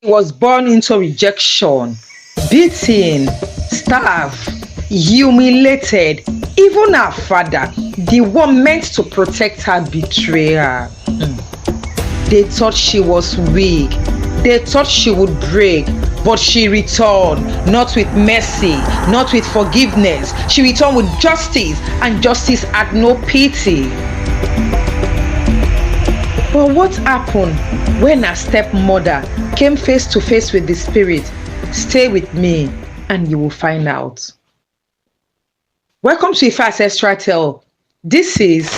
was born into rejection, beaten, starved, humiliated. Even her father, the one meant to protect her, betrayed her. They thought she was weak. They thought she would break. But she returned, not with mercy, not with forgiveness. She returned with justice, and justice had no pity. But what happened when her stepmother came face to face with the spirit? Stay with me and you will find out. Welcome to Efik Ancestral Tale. This is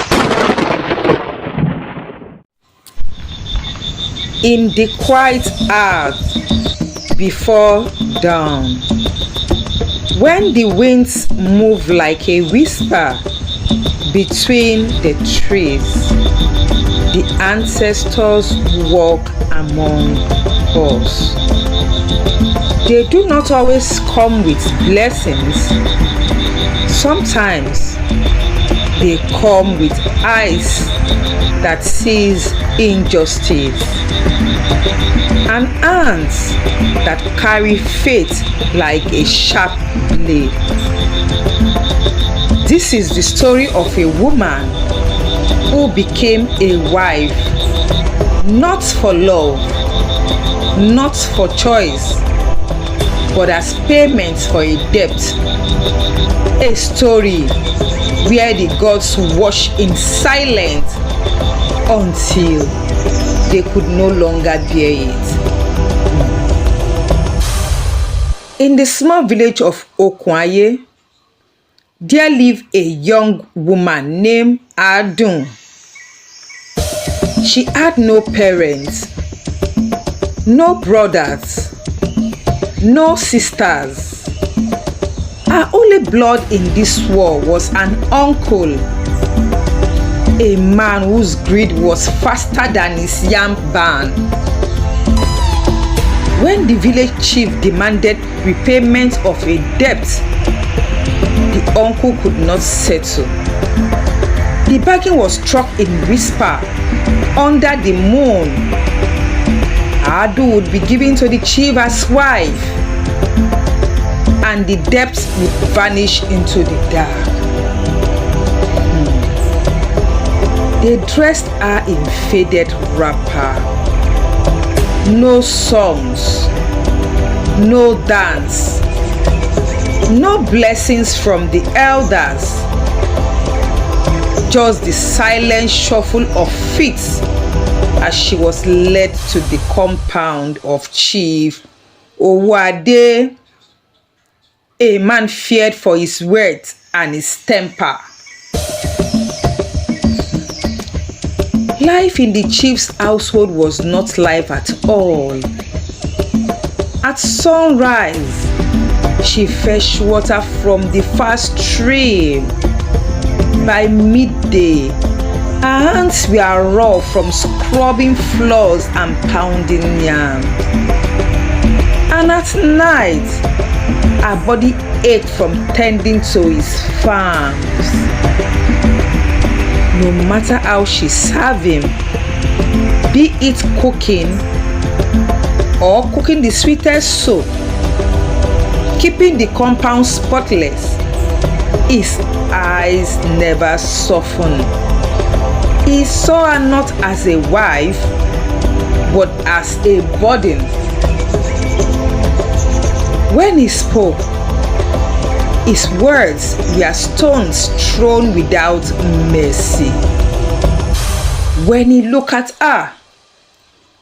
In the Quiet Hour Before Dawn. When the winds move like a whisper between the trees, the ancestors walk among us. They do not always come with blessings. Sometimes they come with eyes that sees injustice and hands that carry faith like a sharp blade. This is the story of a woman who became a wife, not for love, not for choice, but as payment for a debt. A story where the gods watch in silence until they could no longer bear it. In the small village of Okwaye, there lived a young woman named Adun. She had no parents, no brothers, no sisters. Her only blood in this war was an uncle, a man whose greed was faster than his yam barn. When the village chief demanded repayment of a debt the uncle could not settle, the bargain was struck in whisper under the moon. Adu would be given to the chief as wife, and the debt would vanish into the dark. They dressed her in faded wrapper. No songs, no dance, no blessings from the elders. Just the silent shuffle of feet as she was led to the compound of Chief Owade, a man feared for his words and his temper. Life in the chief's household was not life at all. At sunrise, she fetched water from the fast stream. By midday, her hands were raw from scrubbing floors and pounding yam. And at night, her body ached from tending to his farms. No matter how she served him, be it cooking or cooking the sweetest soup, keeping the compound spotless, his eyes never softened. He saw her not as a wife, but as a burden. When he spoke, his words were stones thrown without mercy. When he looked at her,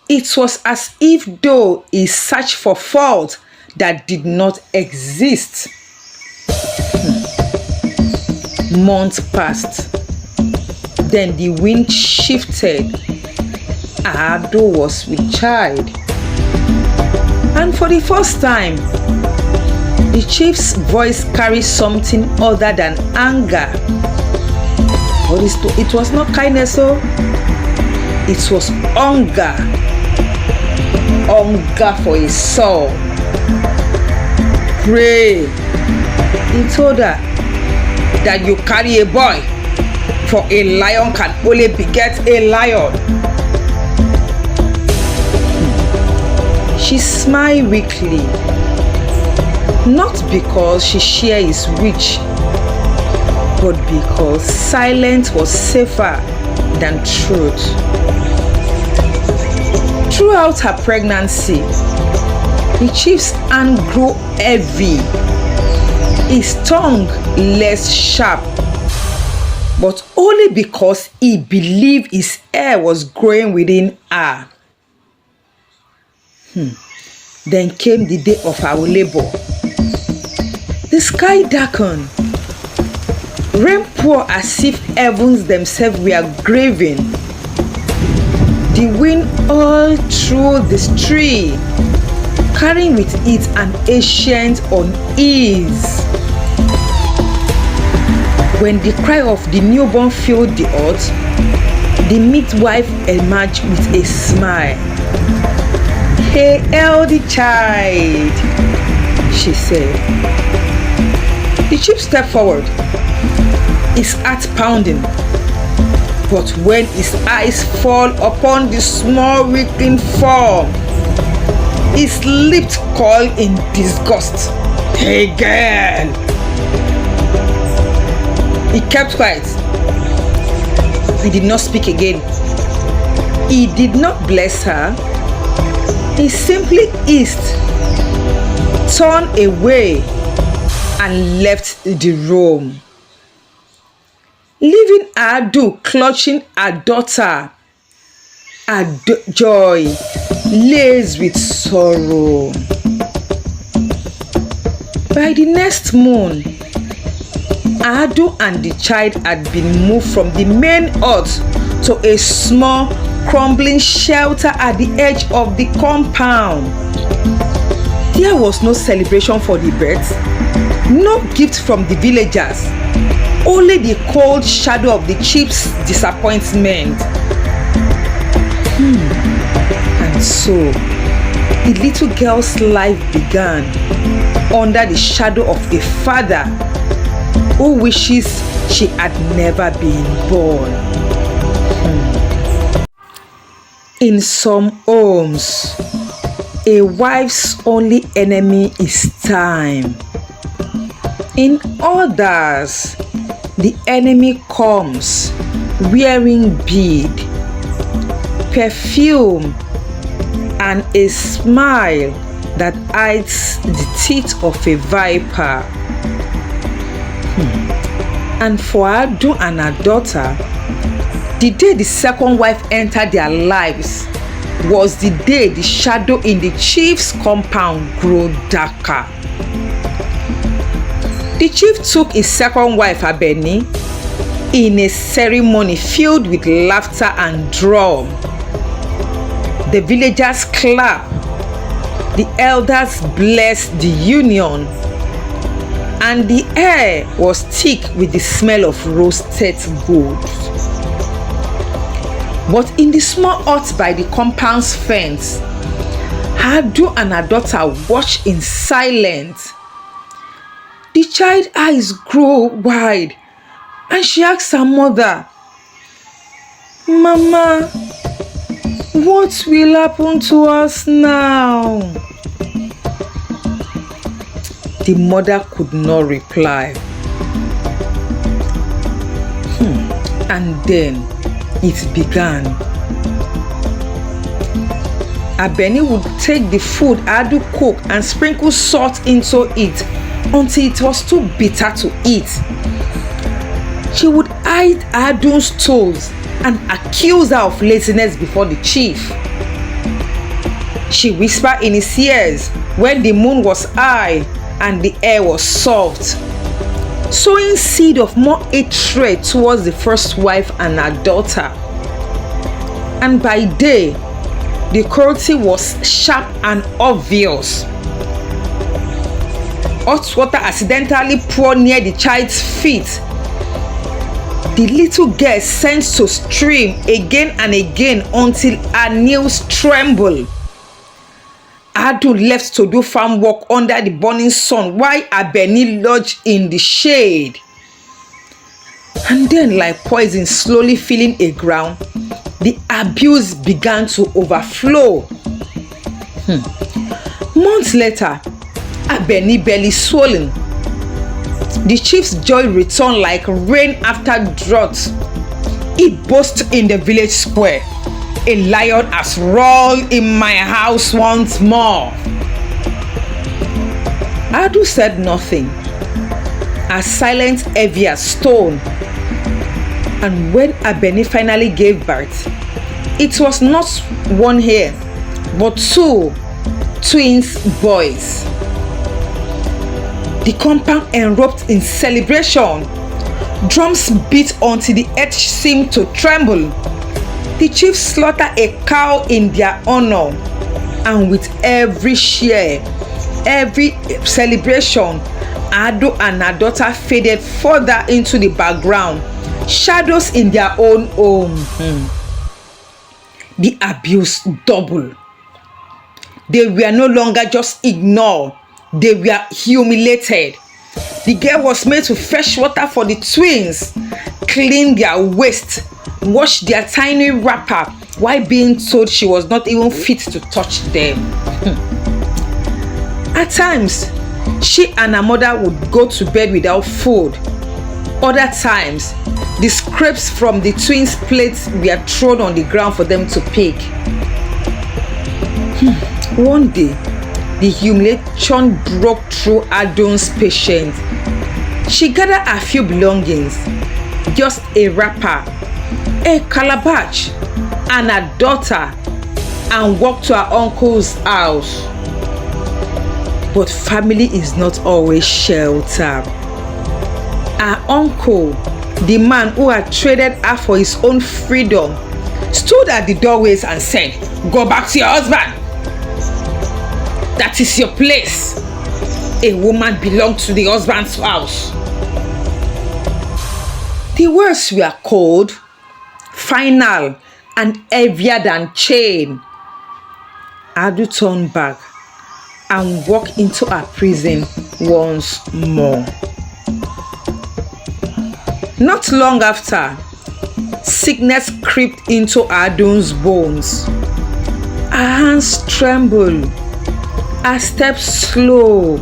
it was as if though he searched for fault that did not exist. Months passed. Then the wind shifted. Ado was with child. And for the first time, the chief's voice carried something other than anger. But it was not kindness, so it was hunger. Hunger for a soul. Pray. He told her that you carry a boy, for a lion can only beget a lion. She smiled weakly, not because she shared his wish, but because silence was safer than truth. Throughout her pregnancy, the chief's hand grew heavy, his tongue less sharp, but only because he believed his heir was growing within her. Then came the day of our labor. The sky darkened. Rain poured as if heavens themselves were grieving. The wind all through the street, carrying with it an ancient unease. When the cry of the newborn filled the earth, the midwife emerged with a smile. "Hey, healthy child," she said. The chief stepped forward, his heart pounding. But when his eyes fall upon the small weakling form, his lips curled in disgust. "Hey, girl!" He kept quiet. He did not speak again. He did not bless her. He simply eased, turned away, and left the room, leaving Adu clutching her daughter, her joy laced with sorrow. By the next moon, Adu and the child had been moved from the main hut to a small, crumbling shelter at the edge of the compound. There was no celebration for the birth, no gift from the villagers, only the cold shadow of the chief's disappointment. And so, the little girl's life began under the shadow of a father who wishes she had never been born. In some homes, a wife's only enemy is time. In others, the enemy comes wearing bead, perfume, and a smile that hides the teeth of a viper. And for Adu and her daughter, the day the second wife entered their lives was the day the shadow in the chief's compound grew darker. The chief took his second wife, Abeni, in a ceremony filled with laughter and drum. The villagers clapped, the elders blessed the union, and the air was thick with the smell of roasted gold. But in the small hut by the compound's fence, Adu and her daughter watched in silence. The child's eyes grew wide, and she asked her mother, "Mama, what will happen to us now?" The mother could not reply. And then it began. Abeni would take the food Adu cooked and sprinkle salt into it until it was too bitter to eat. She would hide Adu's toes and accuse her of laziness before the chief. She whispered in his ears when the moon was high and the air was soft, sowing seed of more hatred towards the first wife and her daughter. And by day, the cruelty was sharp and obvious. Hot water accidentally poured near the child's feet. The little girl sent to stream again and again until her nails trembled. Adu left to do farm work under the burning sun while Abeni lodged in the shade. And then, like poison slowly filling a ground, the abuse began to overflow. Months later, Abeni belly swollen. The chief's joy returned like rain after drought. He boasted in the village square, "A lion has roared in my house once more." Adu said nothing, as silent heavy as stone. And when Abeni finally gave birth, it was not one hair, but two twins boys. The compound erupted in celebration. Drums beat until the earth seemed to tremble. The chiefs slaughtered a cow in their honor, and with every share, every celebration, Ado and her daughter faded further into the background, shadows in their own home. The abuse doubled. They were no longer just ignored, they were humiliated. The girl was made to fetch water for the twins, clean their waist, wash their tiny wrapper, while being told she was not even fit to touch them. At times, she and her mother would go to bed without food. Other times, the scraps from the twins' plates were thrown on the ground for them to pick. One day, the humiliation broke through Adon's patience. She gathered a few belongings, just a wrapper, a calabash, and a daughter, and walked to her uncle's house. But family is not always shelter. Her uncle, the man who had traded her for his own freedom, stood at the doorways and said, "Go back to your husband. That is your place. A woman belongs to the husband's house." The words were cold, final, and heavier than chain. Adu turned back and walked into her prison once more. Not long after, sickness crept into Adun's bones. Her hands trembled, her steps slow,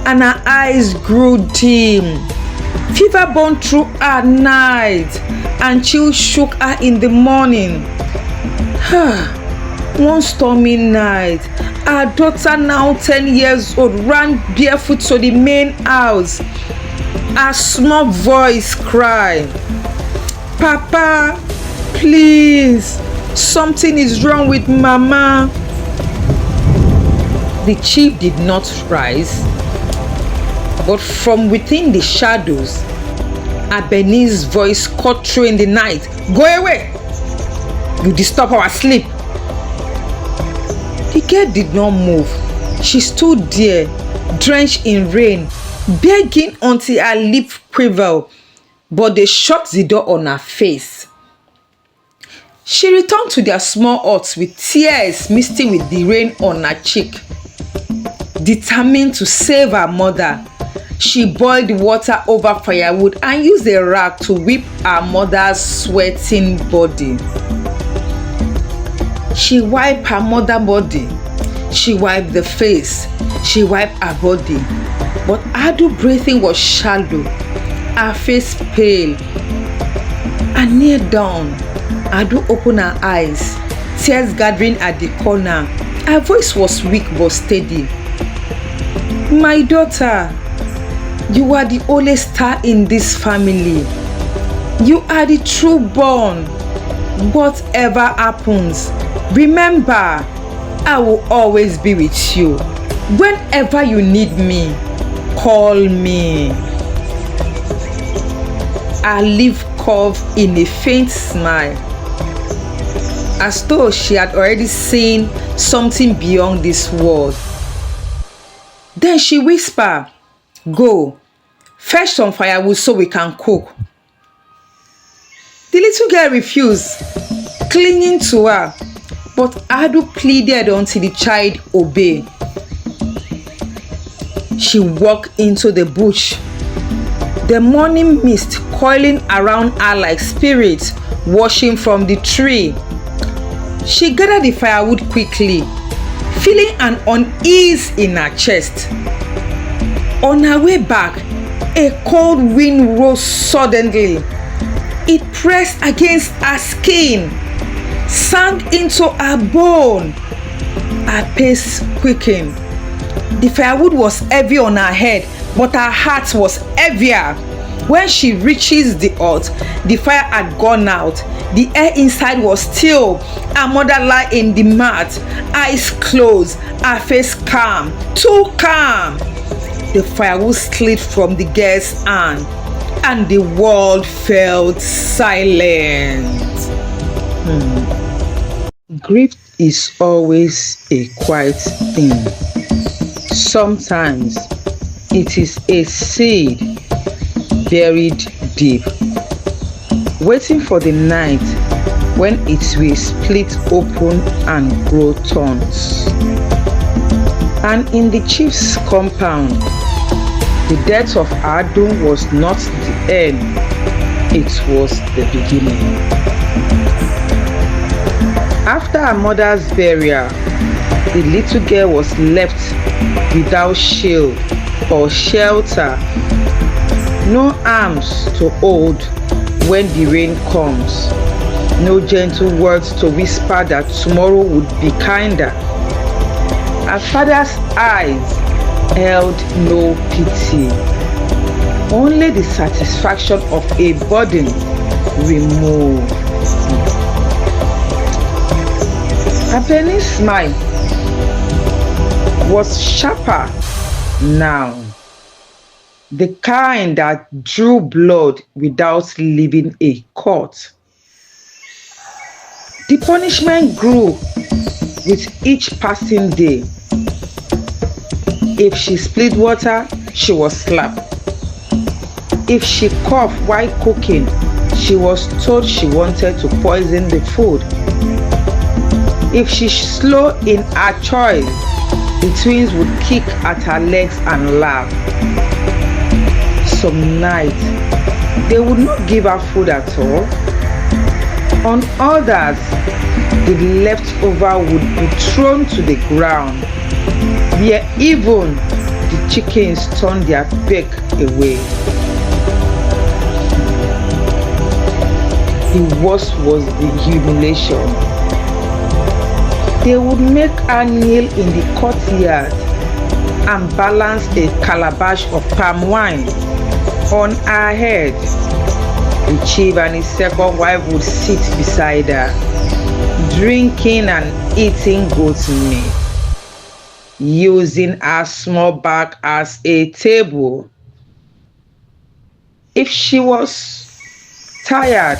and her eyes grew dim. Fever burned through her night, and chills shook her in the morning. One stormy night, her daughter, now 10 years old, ran barefoot to the main house. A small voice cried, "Papa, please, something is wrong with Mama." The chief did not rise, but from within the shadows, Abeni's voice cut through in the night. "Go away! You disturb our sleep." The girl did not move. She stood there, drenched in rain, begging until her lip quivered, but they shut the door on her face. She returned to their small hut with tears misting with the rain on her cheek. Determined to save her mother, she boiled water over firewood and used a rag to whip her mother's sweating body. She wiped her mother's body. She wiped the face. She wiped her body. But Adu's breathing was shallow, her face pale. And near dawn, Adu opened her eyes, tears gathering at the corner. Her voice was weak but steady. "My daughter, you are the only star in this family. You are the true born. Whatever happens, remember, I will always be with you. Whenever you need me, call me." Her lip curved in a faint smile, as though she had already seen something beyond this world. Then she whispered, "Go, fetch some firewood so we can cook." The little girl refused, clinging to her, but Adu pleaded until the child obeyed. She walked into the bush, the morning mist coiling around her like spirits washing from the tree. She gathered the firewood quickly, feeling an unease in her chest. On her way back, a cold wind rose suddenly. It pressed against her skin, sank into her bone. Her pace quickened. The firewood was heavy on her head, but her heart was heavier. When she reaches the hut, the fire had gone out. The air inside was still. Her mother lay in the mat, eyes closed, her face calm, too calm. The firewood slid from the girl's hand, and the world felt silent. Grief is always a quiet thing. Sometimes it is a seed buried deep, waiting for the night when it will split open and grow thorns. And in the chief's compound, the death of Adun was not the end, it was the beginning. After her mother's burial, the little girl was left without shield or shelter, no arms to hold when the rain comes, no gentle words to whisper that tomorrow would be kinder. Her father's eyes held no pity, only the satisfaction of a burden removed. Abeni's smile was sharper now, the kind that drew blood without leaving a cut. The punishment grew with each passing day. If she spilled water, she was slapped. If she coughed while cooking, she was told she wanted to poison the food. If she slow in her choice, the twins would kick at her legs and laugh. Some nights, they would not give her food at all. On others, the leftover would be thrown to the ground, where even the chickens turned their beak away. The worst was the humiliation. They would make her kneel in the courtyard and balance a calabash of palm wine on her head. The chief and his second wife would sit beside her, drinking and eating goat's meat, using her small bag as a table. If she was tired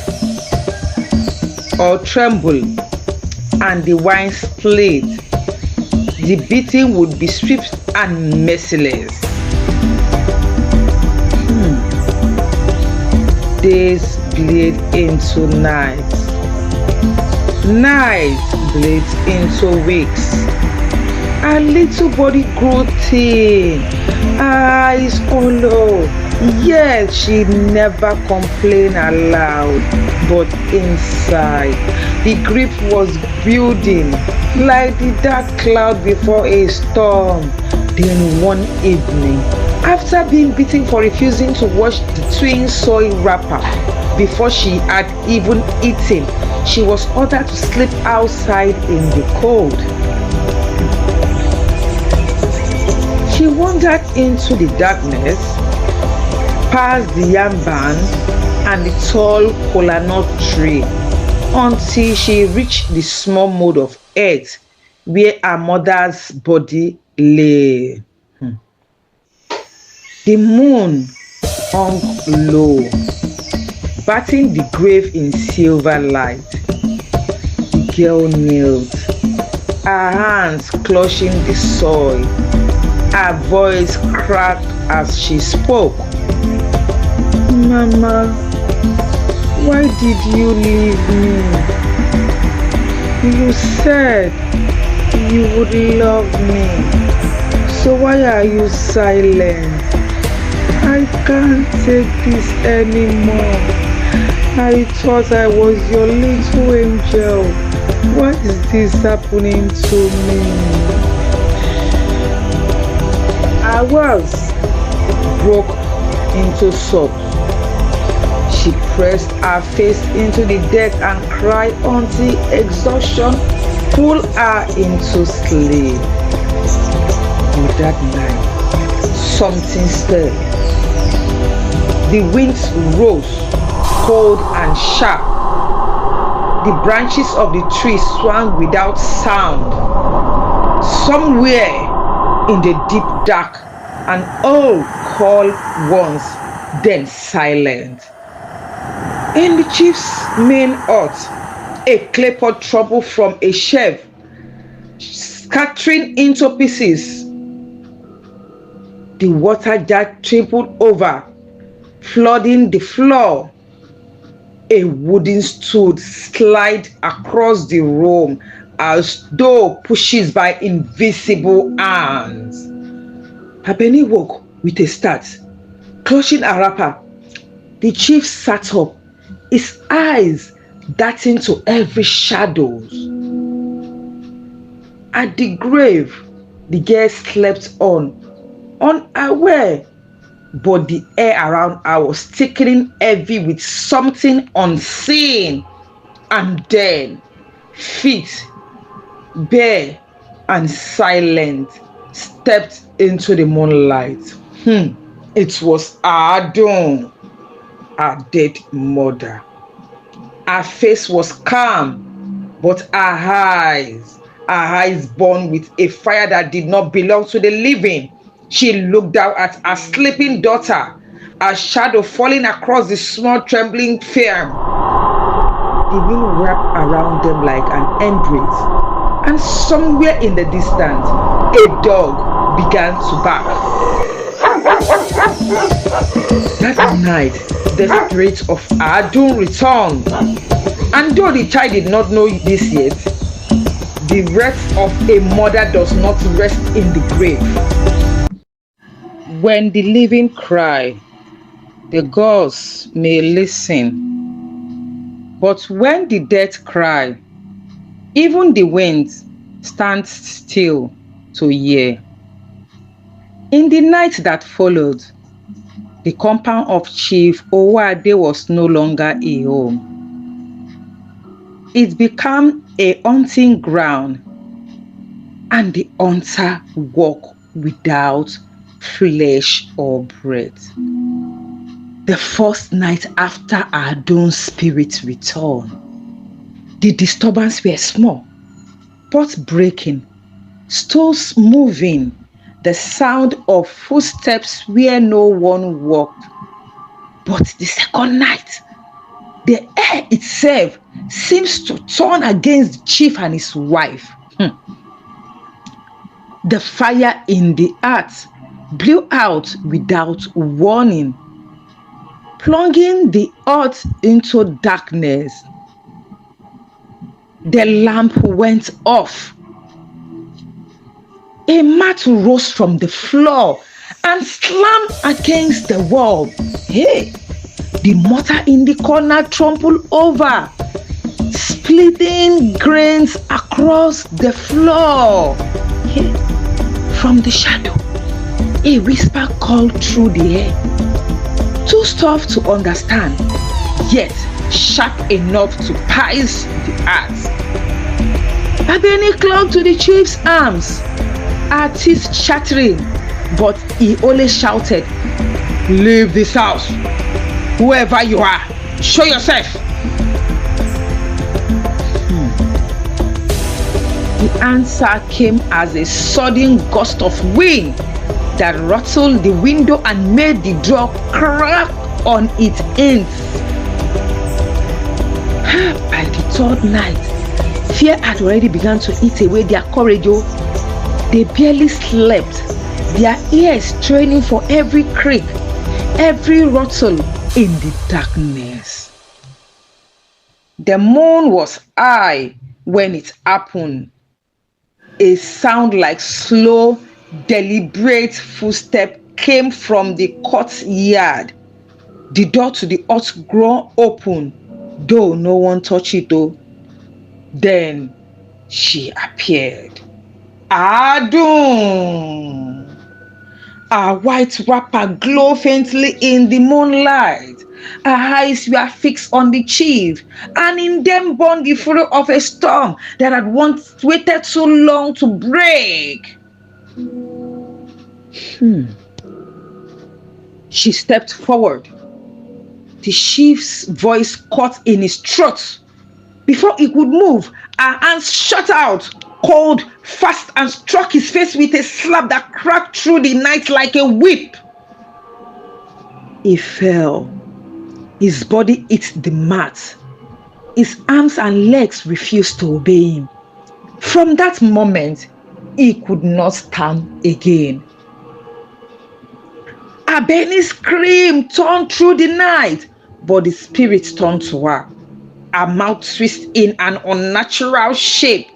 or trembled and the wine split, the beating would be swift and merciless. Days bleed into nights. Nights bleed into weeks. Her little body grew thin, eyes hollow. Yet she never complained aloud, but inside, the grief was building like the dark cloud before a storm. Then one evening, after being beaten for refusing to wash the twin soy wrapper before she had even eaten, she was ordered to sleep outside in the cold. She wandered into the darkness, past the yam barn and the tall kola nut tree, until she reached the small mound of earth where her mother's body lay. The moon hung low, bathing the grave in silver light. The girl knelt, her hands clutching the soil. Her voice cracked as she spoke. Mama, why did you leave me? You said you would love me. So why are you silent? I can't take this anymore. I thought I was your little angel. Why is this happening to me? her words broke into sobs. She pressed her face into the deck and cried until exhaustion pulled her into sleep. But that night, something stirred. The winds rose, cold and sharp. The branches of the trees swung without sound. Somewhere in the deep dark, an owl called once, then silent. In the chief's main hut, a clay pot toppled from a shelf, scattering into pieces. The water jar tripled over, flooding the floor. A wooden stool slid across the room as though pushed by invisible hands. Abeni woke with a start, clutching a wrapper. The chief sat up, his eyes darting to every shadows. At the grave, the girl slept on, unaware, but the air around her was thickening heavy with something unseen. And then, feet, bare and silent, stepped into the moonlight. It was Adun, her dead mother. Her face was calm, but her eyes burned with a fire that did not belong to the living. She looked down at her sleeping daughter, a shadow falling across the small trembling form. The wind wrapped around them like an embrace, and somewhere in the distance, a dog began to bark. That night, the spirit of Adun returned, and though the child did not know this yet, the rest of a mother does not rest in the grave. When the living cry, the gods may listen. But when the dead cry, even the wind stands still to hear. In the night that followed, the compound of Chief Owade was no longer a home. It became a hunting ground, and the hunter walked without flesh or breath. The first night after Adun's spirit returned, the disturbance were small, pots breaking, stools moving, the sound of footsteps where no one walked. But the second night, the air itself seems to turn against the chief and his wife. The fire in the hearth blew out without warning, plunging the earth into darkness. The lamp went off. A mat rose from the floor and slammed against the wall. Hey, the mortar in the corner trampled over, splitting grains across the floor. Hey, from the shadow, a whisper called through the air. Too tough to understand, yet sharp enough to pierce the heart. Abeni clung to the chief's arms, her teeth chattering, but he only shouted, "Leave this house! Whoever you are, show yourself!" The answer came as a sudden gust of wind that rattled the window and made the door crack on its ends. By the third night, fear had already begun to eat away their courage. They barely slept, their ears straining for every creak, every rattle in the darkness. The moon was high when it happened. A sound like slow, deliberate footsteps came from the courtyard. The door to the hut grew open, though no one touched it. Then she appeared. Adun! Her white wrapper glowed faintly in the moonlight. Her eyes were fixed on the chief, and in them burned the fury of a storm that had once waited so long to break. She stepped forward. The chief's voice caught in his throat. Before he could move, her hands shot out, cold, fast, and struck his face with a slap that cracked through the night like a whip. He fell. His body hit the mat. His arms and legs refused to obey him. From that moment, he could not stand again. Abeni's scream turned through the night, but the spirit turned to her. Her mouth twisted in an unnatural shape,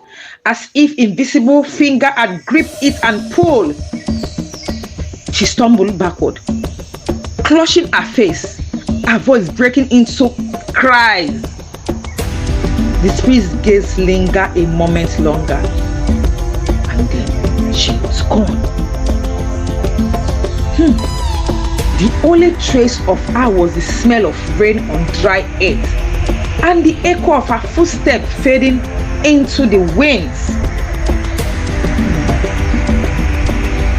as if invisible finger had gripped it and pulled. She stumbled backward, clutching her face, her voice breaking into cries. The spirit's gaze lingered a moment longer, and then she was gone. The only trace of her was the smell of rain on dry earth, and the echo of her footsteps fading into the winds.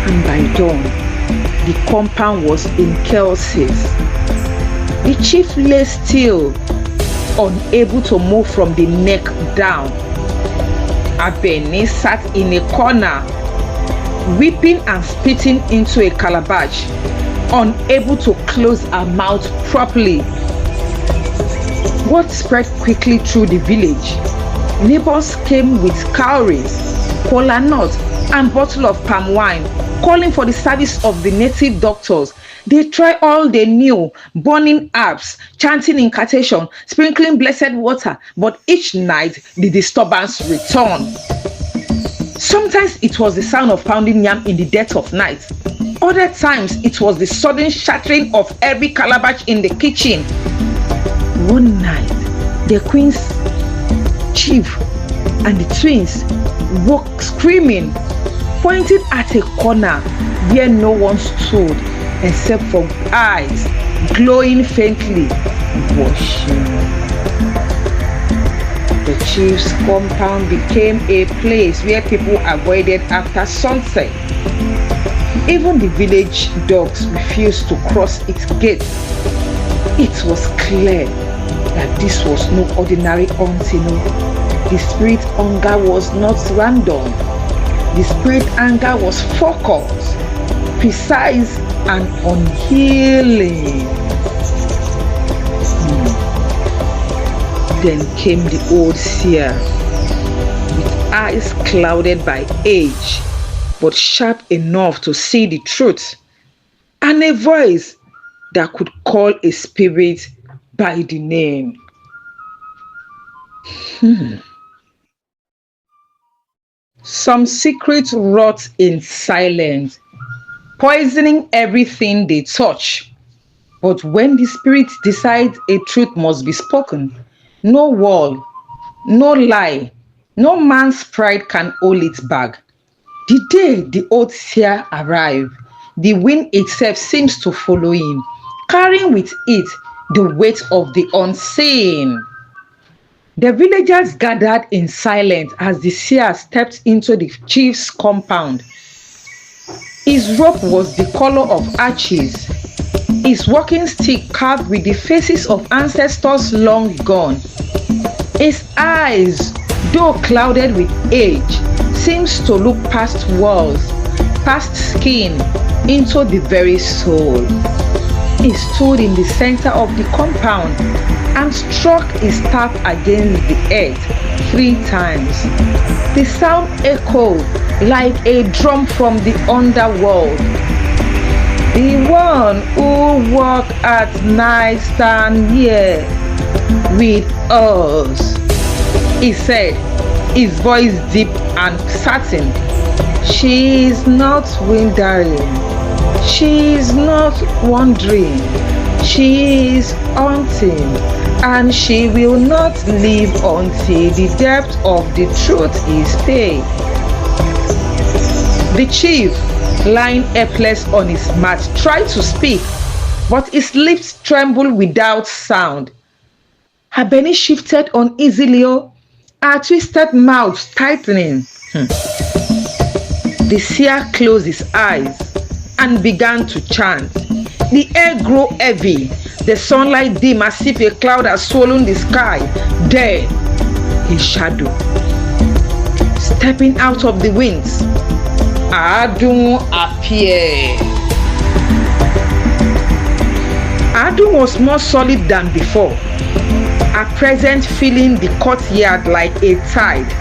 And by dawn, the compound was in chaos. The chief lay still, unable to move from the neck down. Abeni sat in a corner, weeping and spitting into a calabash, unable to close her mouth properly. Word spread quickly through the village. Neighbors came with cowries, kola nuts, and bottle of palm wine, calling for the service of the native doctors. They tried all they knew, burning herbs, chanting incantation, sprinkling blessed water, but each night the disturbance returned. Sometimes it was the sound of pounding yam in the dead of night. Other times it was the sudden shattering of every calabash in the kitchen. One night, the queen's chief and the twins woke screaming, pointing at a corner where no one stood except for eyes glowing faintly, watching. The chief's compound became a place where people avoided after sunset. Even the village dogs refused to cross its gates. It was clear that this was no ordinary hunting. The spirit hunger was not random. The spirit anger was focused, precise, and unhealing. Then came the old seer, with eyes clouded by age, but sharp enough to see the truth, and a voice that could call a spirit by the name. Some secrets rot in silence, poisoning everything they touch. But when the spirit decides a truth must be spoken, no wall, no lie, no man's pride can hold it back. The day the old seer arrived, the wind itself seems to follow him, carrying with it the weight of the unseen. The villagers gathered in silence as the seer stepped into the chief's compound. His robe was the color of ashes, his walking stick carved with the faces of ancestors long gone. His eyes, though clouded with age, seems to look past walls, past skin, into the very soul. He stood in the center of the compound and struck his staff against the earth 3 times. The sound echoed like a drum from the underworld. The one who walked at night stand here with us, he said, his voice deep and certain. She is not wandering. She is not wandering. She is hunting, and she will not leave until the depth of the truth is paid. The chief, lying helpless on his mat, tried to speak, but his lips trembled without sound. Abeni shifted uneasily, her twisted mouth tightening. The seer closed his eyes and began to chant. The air grew heavy, the sunlight dim as if a cloud had swollen the sky. Then, his shadow, stepping out of the winds, Adun appeared. Adun was more solid than before, her presence filling the courtyard like a tide.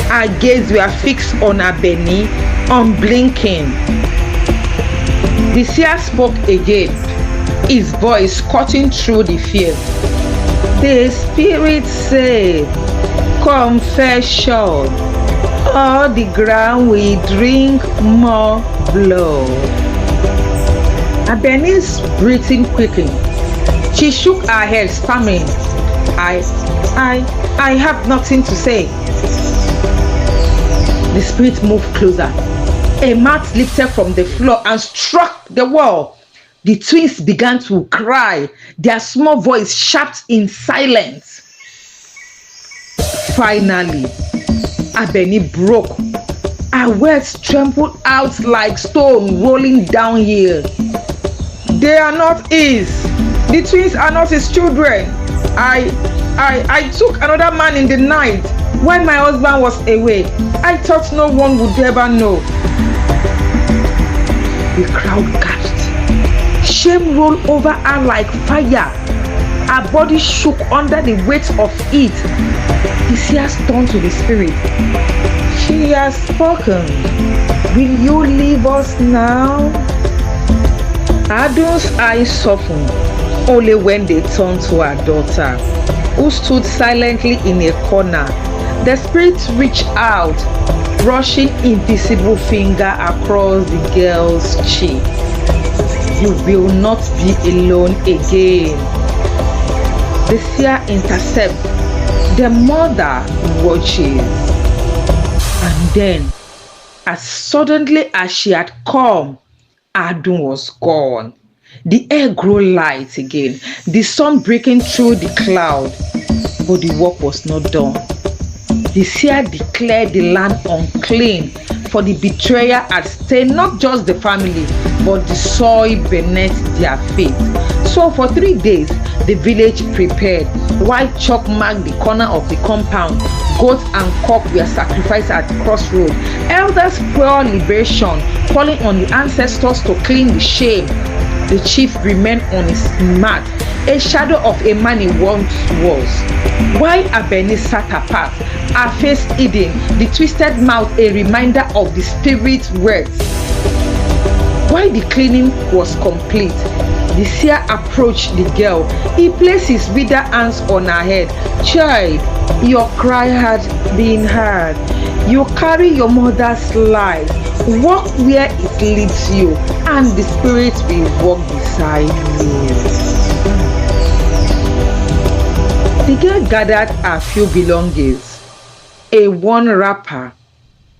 Her gaze were fixed on Abeni, unblinking. The seer spoke again, his voice cutting through the fear. The spirit said, confession, or the ground will drink more blood. Abeni's breathing quickened. She shook her head, stammering, I have nothing to say. The spirit moved closer. A mat lifted from the floor and struck the wall. The twins began to cry, their small voice shouted in silence. Finally, Abeni broke. Her words trembled out like stone rolling downhill. They are not his. The twins are not his children. I took another man in the night when my husband was away. I thought no one would ever know. The crowd gasped. Shame rolled over her like fire. Her body shook under the weight of it. The seer turned to the spirit. She has spoken. Will you leave us now? Adun's eyes softened only when they turned to her daughter, who stood silently in a corner. The spirit reached out, brushing invisible finger across the girl's cheek. You will not be alone again. The seer intercepts. The mother watches. And then, as suddenly as she had come, Adun was gone. The air grew light again, the sun breaking through the cloud. But the work was not done. The seer declared the land unclean, for the betrayer had stained not just the family, but the soil beneath their feet. So for 3 days, the village prepared. White chalk marked the corner of the compound. Goats and cock were sacrificed at the crossroads. Elders poured libation, calling on the ancestors to clean the shame. The chief remained on his mat, a shadow of a man he once was. While Abeni sat apart, her face hidden, the twisted mouth a reminder of the spirit's words. While the cleaning was complete, the seer approached the girl. He placed his withered hands on her head. Child, your cry had been heard. You carry your mother's life. Walk where it leads you, and the spirit will walk beside you. The girl gathered a few belongings, a worn wrapper,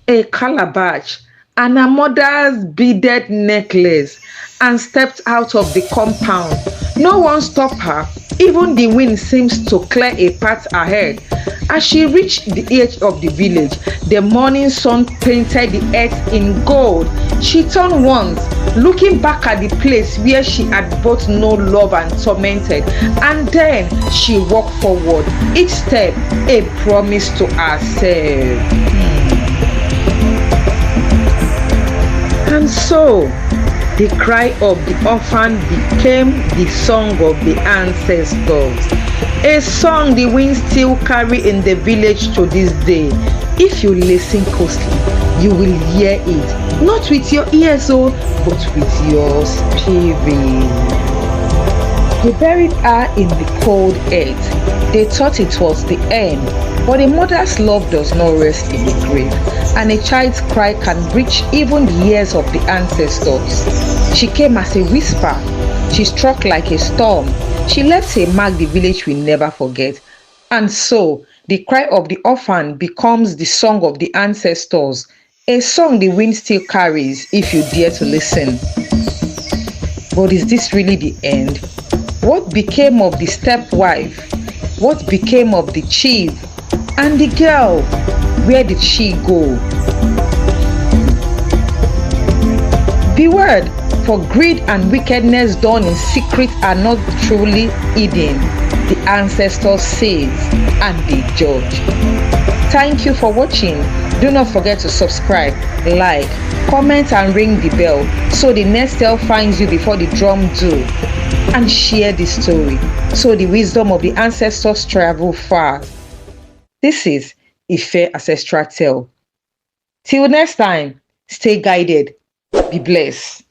a calabash, and her mother's beaded necklace, and stepped out of the compound. No one stopped her. Even the wind seems to clear a path ahead. As she reached the edge of the village, the morning sun painted the earth in gold. She turned once, looking back at the place where she had both known love and tormented, and then she walked forward, each step a promise to herself. And so, the cry of the orphan became the song of the ancestors, a song the winds still carry in the village to this day. If you listen closely, you will hear it, not with your ears, but with your spirit. They buried her in the cold earth. They thought it was the end, but a mother's love does not rest in the grave, and a child's cry can reach even the ears of the ancestors. She came as a whisper. She struck like a storm. She left a mark the village will never forget. And so, the cry of the orphan becomes the song of the ancestors, A song the wind still carries if you dare to listen. But is this really the end? What became of the stepwife? What became of the chief? And the girl, where did she go? Beware, for greed and wickedness done in secret are not truly hidden, the ancestors says, and they judge. Thank you for watching. Do not forget to subscribe, like, comment and ring the bell so the next tale finds you before the drum do. And share this story so the wisdom of the ancestors travel far. This is Efik Ancestral Tale. Till next time, stay guided, be blessed.